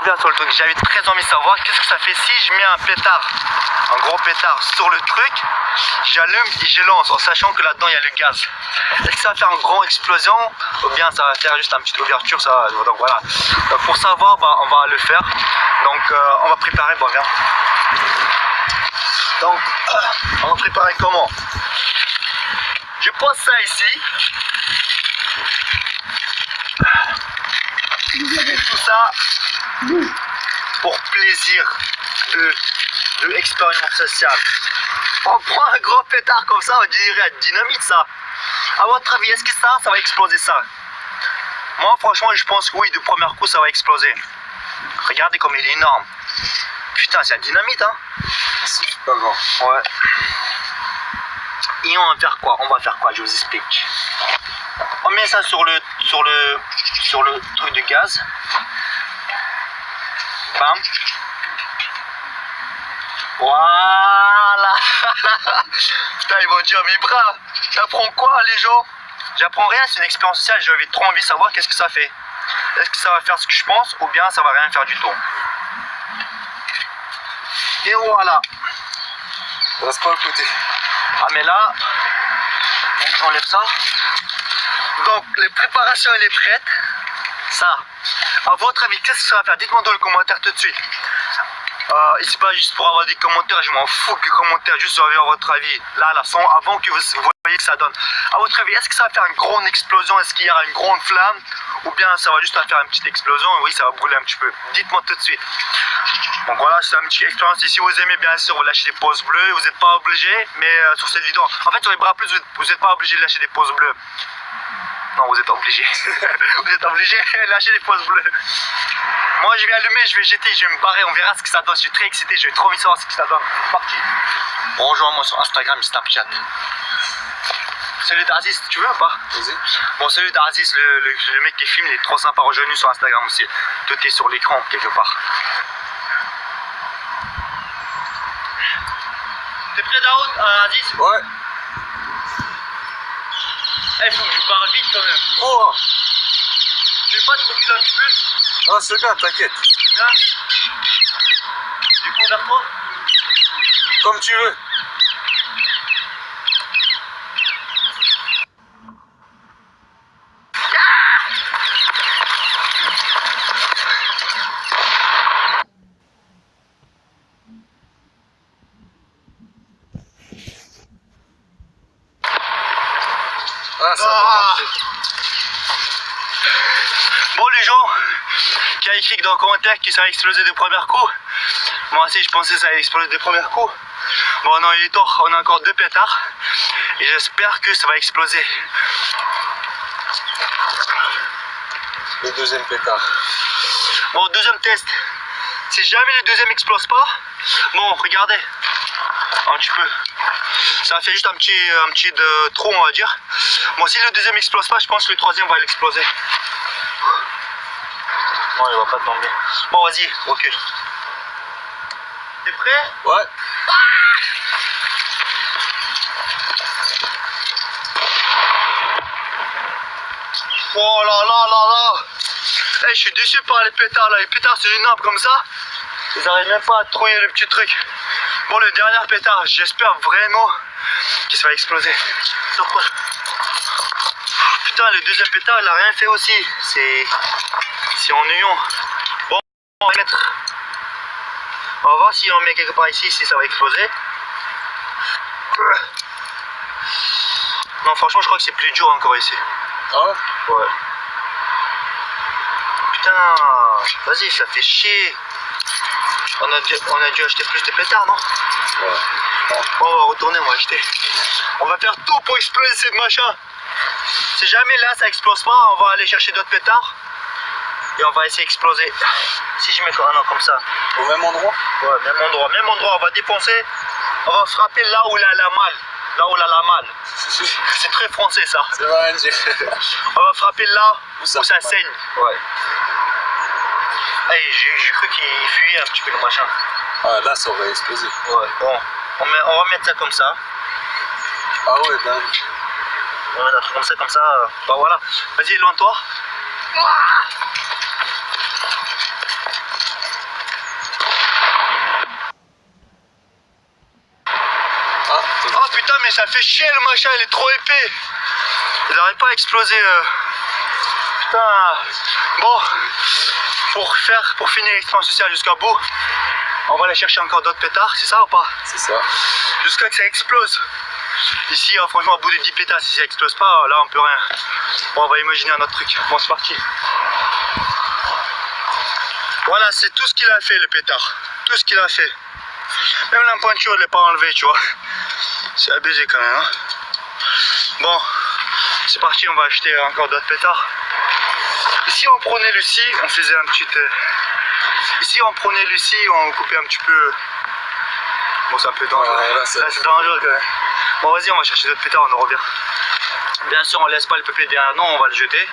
bien sur le truc. J'avais très envie de savoir qu'est-ce que ça fait si je mets un pétard, un gros pétard sur le truc, j'allume et je lance en sachant que là-dedans il y a le gaz. Est-ce que ça va faire une grande explosion ou bien ça va faire juste une petite ouverture, ça, donc voilà. Donc, pour savoir, bah, on va le faire. Donc on va préparer, bon viens. Donc on va préparer comment? Je pose ça ici. Tout ça pour plaisir de expérience sociale. On prend un gros pétard comme ça, on dirait dynamite ça. À votre avis, est-ce que ça va exploser ça? Moi franchement je pense que oui, du premier coup ça va exploser. Regardez comme il est énorme. Putain, c'est un dynamite hein. C'est pas grand. Ouais. Et on va faire quoi? On va faire quoi? Je vous explique. On met ça sur le truc de gaz. Bam. Voilà. Putain, ils vont dire mes bras. T'apprends quoi les gens? J'apprends rien, c'est une expérience sociale. J'avais trop envie de savoir qu'est-ce que ça fait. Est-ce que ça va faire ce que je pense ou bien ça va rien faire du tout? Et voilà. Reste pas à côté. Ah mais là, on enlève ça. Donc les préparations elle est prête. Ça, à votre avis, qu'est-ce que ça va faire? Dites-moi dans les commentaires tout de suite. Ici pas juste pour avoir des commentaires, je m'en fous que commentaires, juste sur votre avis. Là, la son, avant que vous voyez que ça donne. À votre avis, est-ce que ça va faire une grande explosion? Est-ce qu'il y aura une grande flamme? Ou bien ça va juste faire une petite explosion? Oui, ça va brûler un petit peu. Dites-moi tout de suite. Donc voilà, c'est une petite expérience. Et si vous aimez, bien sûr, vous lâchez des pouces bleus. Vous n'êtes pas obligé, mais sur cette vidéo, en fait, sur les bras plus, vous n'êtes pas obligé de lâcher des pouces bleus. Non, vous êtes obligé. Vous êtes obligé de lâcher des pouces bleus. Moi, je vais allumer, je vais jeter, je vais me barrer. On verra ce que ça donne. Je suis très excité. Je vais trop envie de savoir ce que ça donne. Parti. Rejoins-moi sur Instagram et Snapchat. Celui d'Aziz, tu veux ou pas? Vas-y. Bon, celui d'Aziz, le mec qui filme, il est trop sympa. Rejoins-nous sur Instagram aussi. Tout est sur l'écran, quelque part. T'es prêt, Daoud, Aziz? Ouais. Il faut que je parle vite quand même. Oh. Tu veux pas te reculer un petit peu? Ah, c'est bien, t'inquiète. C'est bien. Du coup, vers toi? Comme tu veux. Ah, ça va marcher. Bon, les gens qui a écrit dans le commentaire que ça a explosé du premier coup, moi aussi je pensais que ça allait exploser du premier coup. Bon, non, il est tort, on a encore 2 pétards et j'espère que ça va exploser. Le deuxième pétard. Bon, deuxième test. Si jamais le deuxième explose pas, bon, regardez, un petit peu. Ça fait juste un petit trou, on va dire. Bon, si le deuxième explose pas, je pense que le troisième va l'exploser. Non, il va pas tomber. Bon, vas-y, recule. T'es prêt? Ouais. Oh là là là là. Hey, je suis déçu par les pétards là. Les pétards, c'est énorme comme ça. Ils arrivent même pas à trouiller le petit truc. Bon, le dernier pétard, j'espère vraiment qu'il va exploser. Pourquoi? Putain, le deuxième pétard, il a rien fait aussi. C'est ennuyant. Bon, on va mettre. On va voir si on met quelque part ici, si ça va exploser. Non, franchement, je crois que c'est plus dur encore ici. Ah ouais? Ouais. Putain, vas-y, ça fait chier. On a dû acheter plus de pétards, non? Ouais. Bon, on va retourner, on va acheter. On va faire tout pour exploser cette machin. Si jamais là ça explose pas, on va aller chercher d'autres pétards. Et on va essayer d'exploser. Si je mets comme ça. Au même endroit? Ouais, même endroit, on va défoncer. On va frapper là où il a la malle. Là où il a la malle. C'est très français ça. Ça va rien dire. On va frapper là où ça fait saigne. Ouais. Hey, j'ai cru qu'il fuyait un petit peu le machin. Ah, là ça aurait explosé. Ouais, bon. On va mettre ça comme ça. Ah ouais, ben. On va mettre comme ça. Bah voilà. Vas-y, éloigne-toi. Oh putain, mais ça fait chier le machin, il est trop épais. Il n'arrive pas à exploser. Putain. Bon, pour finir l'expérience sociale jusqu'à bout, on va aller chercher encore d'autres pétards, c'est ça ou pas? C'est ça. Jusqu'à que ça explose. Ici, franchement, au bout de 10 pétards, si ça explose pas, là on peut rien. Bon, on va imaginer un autre truc. Bon, c'est parti. Voilà, c'est tout ce qu'il a fait, le pétard. Tout ce qu'il a fait. Même la pointure, il n'est pas enlevé, tu vois. C'est abusé quand même. Hein. Bon, c'est parti, on va acheter encore d'autres pétards. Ici, on prenait Lucie, on faisait un petit... Ici, on prenait Lucie, on coupait un petit peu... Bon, c'est un peu dangereux. Ouais, là, c'est dangereux quand même. Bon, vas-y, on va chercher d'autres pétards, on en revient. Bien sûr, on laisse pas le papier derrière, non, on va le jeter.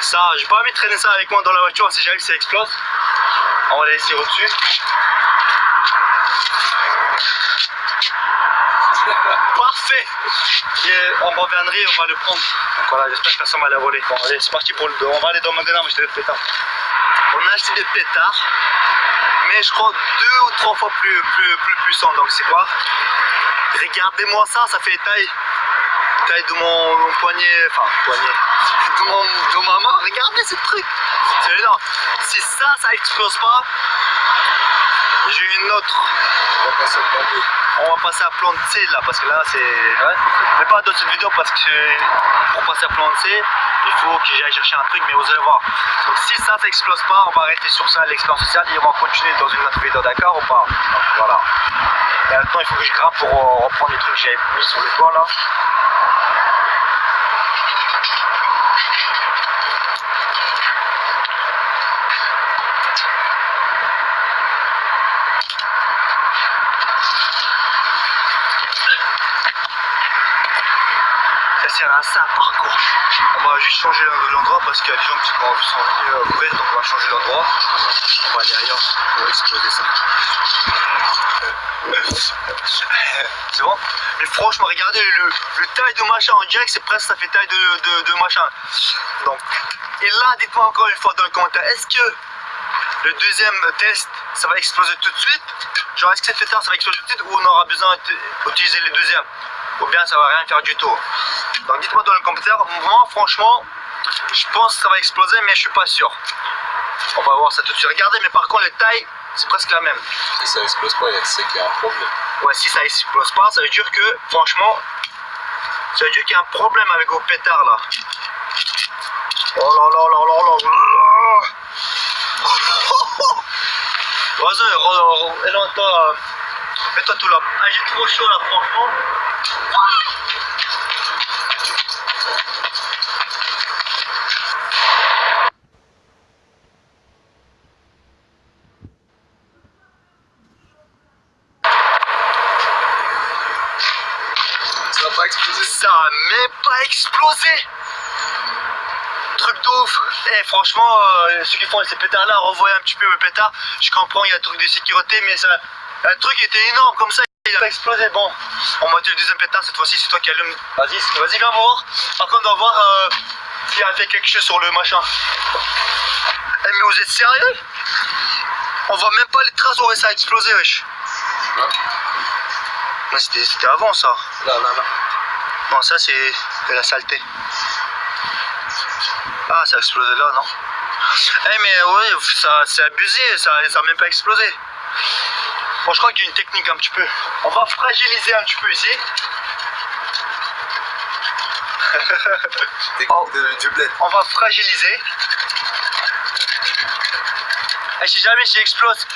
Ça, j'ai pas envie de traîner ça avec moi dans la voiture, si jamais ça explose. On va les laisser au-dessus. Parfait. Et on reviendrait, on va le prendre. Donc voilà, j'espère que personne va la voler. Bon, allez, c'est parti pour le... On va aller dans le magasin acheter des pétards. On a acheté des pétards, mais je crois 2 ou 3 fois plus puissants. Donc c'est quoi? Regardez-moi ça, ça fait taille de mon poignet, enfin poignet, de ma main. Regardez ce truc, c'est énorme. Si ça explose pas, j'ai une autre. On va passer à plan C là, parce que là c'est... Ouais. Mais pas dans cette vidéo parce que pour passer à plan C, il faut que j'aille chercher un truc, mais vous allez voir. Donc si ça explose pas, on va arrêter sur ça l'expérience sociale et on va continuer dans une autre vidéo, d'accord ou pas? Donc voilà. Et maintenant il faut que je grimpe pour reprendre les trucs que j'avais mis sur le toit là. Ça sert à ça par contre. On va juste changer l'endroit parce qu'il y a des gens qui sont venus courir, donc on va changer l'endroit. On va aller ailleurs pour exploser ça. C'est bon? Mais franchement, regardez le taille de machin, on dirait que c'est presque ça fait taille de machin. Donc, et là, dites-moi encore une fois dans le commentaire, est-ce que le deuxième test, ça va exploser tout de suite? Genre, est-ce que cette pétard, ça va exploser tout de suite ou on aura besoin d'utiliser le deuxième? Ou bien ça va rien faire du tout? Donc dites-moi dans les commentaires. Moi franchement je pense que ça va exploser, mais je suis pas sûr. On va voir ça tout de suite. Regardez, mais par contre les tailles c'est presque la même. Si ça explose pas, c'est qu'il y a un problème. Ouais, si ça explose pas, ça veut dire que franchement ça veut dire qu'il y a un problème avec vos pétards là. Oh là là là là là là. Vas-y, éloigne-toi. Mets-toi tout là. Ah, j'ai trop chaud là franchement. Ça va pas exploser. Ça a même pas explosé. Truc de ouf. Et franchement, ceux qui font ces pétards là, revoyez un petit peu mes pétards. Je comprends, il y a un truc de sécurité, mais ça, un truc était énorme comme ça, il a pas explosé. Bon, on va mettre le deuxième pétard, cette fois-ci c'est toi qui allume. Vas-y, viens voir. Par contre, on va voir s'il a fait quelque chose sur le machin. Eh, mais vous êtes sérieux? On voit même pas les traces où ça a explosé, wesh. Mais c'était avant ça. Là. Non, ça c'est de la saleté. Ah, ça a explosé là, non? Eh mais oui, ça c'est abusé, ça a même pas explosé. Bon, je crois qu'il y a une technique un petit peu. On va fragiliser un petit peu ici. Technique du bled. On va fragiliser. Et si jamais ça explose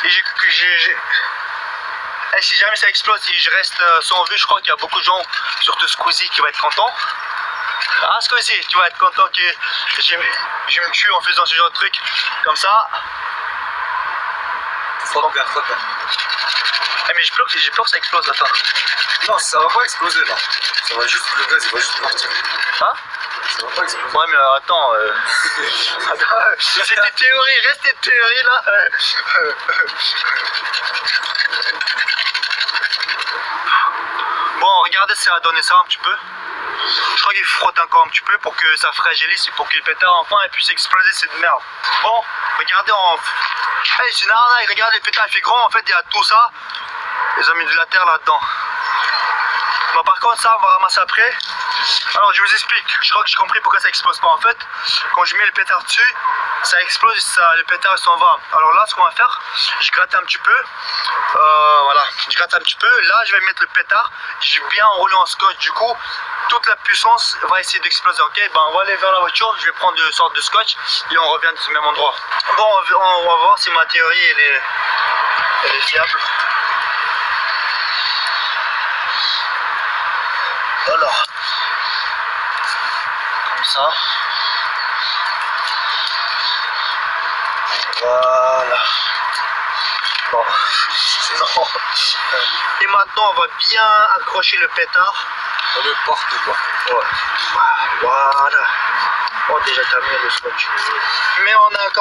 et et si jamais ça explose et je reste sans vue, je crois qu'il y a beaucoup de gens, surtout Squeezie, qui va être content. Ah, Squeezie, tu vas être content que je me tue en faisant ce genre de truc comme ça. Faut bien. Eh, mais j'ai peur que ça explose, attends. Non, ça va pas exploser là. Ça va juste, le gaz il va juste partir. Hein? Ça va pas exploser. Ouais, mais attends. C'est tes théories, reste tes théories là. Bon, regardez si ça a donné ça un petit peu. Je crois qu'il faut frotter encore un petit peu pour que ça fragilise et pour que le pétard enfin il puisse exploser cette merde. Bon, regardez Hey, c'est une arnaque, regardez le pétard il fait grand, en fait il y a tout ça. Ils ont mis de la terre là-dedans. Bon, par contre ça on va ramasser après. Alors je vous explique, je crois que j'ai compris pourquoi ça explose pas en fait. Quand je mets le pétard dessus, ça explose et le pétard s'en va. Alors là ce qu'on va faire, je gratte un petit peu. Voilà, je gratte un petit peu. Là je vais mettre le pétard, je vais bien enrouler en scotch du coup. Toute la puissance va essayer d'exploser, ok? Ben on va aller vers la voiture, je vais prendre une sorte de scotch et on revient de ce même endroit. Bon, on va voir si ma théorie elle est fiable. Voilà. Comme ça. Voilà. Bon. Non. Et maintenant on va bien accrocher le pétard. On le porte quoi. Ouais. Voilà. Oh déjà terminé le scotch. Mais on a